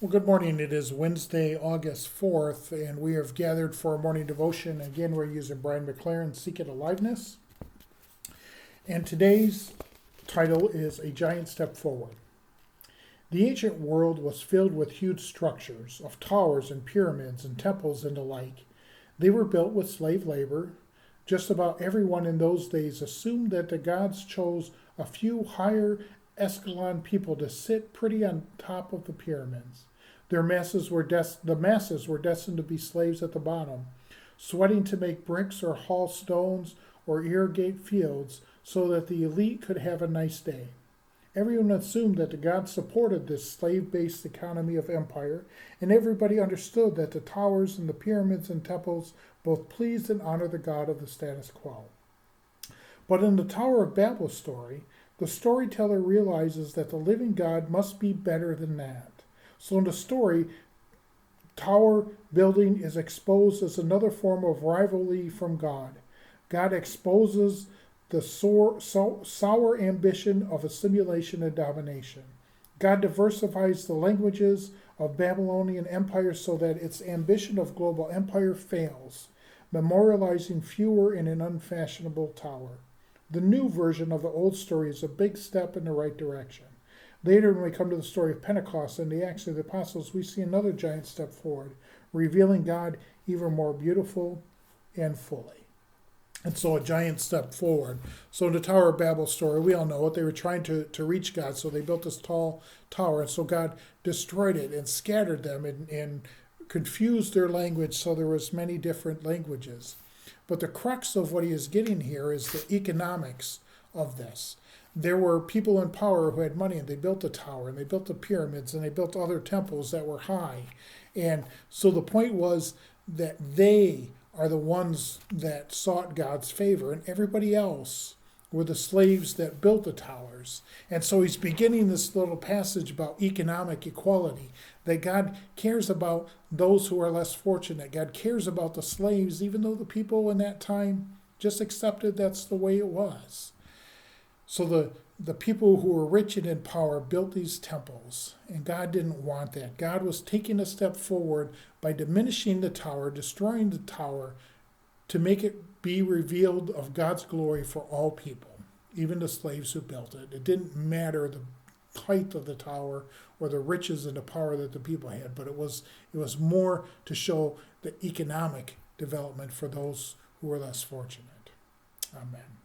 Well, good morning. It is Wednesday, August 4th, and we have gathered for a morning devotion. Again, we're using Brian McLaren, Seek It Aliveness. And today's title is A Giant Step Forward. The ancient world was filled with huge structures of towers and pyramids and temples and the like. They were built with slave labor. Just about everyone in those days assumed that the gods chose a few higher echelon people to sit pretty on top of the pyramids. The masses were destined to be slaves at the bottom, sweating to make bricks or haul stones or irrigate fields so that the elite could have a nice day. Everyone assumed that the gods supported this slave-based economy of empire, and everybody understood that the towers and the pyramids and temples both pleased and honored the god of the status quo. But in the Tower of Babel story, the storyteller realizes that the living God must be better than that. So in the story, tower building is exposed as another form of rivalry from God. God exposes the sour ambition of assimilation and domination. God diversifies the languages of Babylonian empire so that its ambition of global empire fails, memorializing fewer in an unfashionable tower. The new version of the old story is a big step in the right direction. Later, when we come to the story of Pentecost and the Acts of the Apostles, we see another giant step forward, revealing God even more beautiful and fully. And so a giant step forward. So in the Tower of Babel story, we all know it. They were trying to reach God, so they built this tall tower. And so God destroyed it and scattered them and confused their language so there was many different languages. But the crux of what he is getting here is the economics of this. There were people in power who had money, and they built the tower, and they built the pyramids, and they built other temples that were high. And so the point was that they are the ones that sought God's favor, and everybody else were the slaves that built the towers. And so he's beginning this little passage about economic equality, that God cares about those who are less fortunate. God cares about the slaves, even though the people in that time just accepted that's the way it was. So the people who were rich and in power built these temples, and God didn't want that. God was taking a step forward by diminishing the tower, destroying the tower, to make it be revealed of God's glory for all people, even the slaves who built it. It didn't matter the height of the tower or the riches and the power that the people had, but it was more to show the economic development for those who were less fortunate. Amen.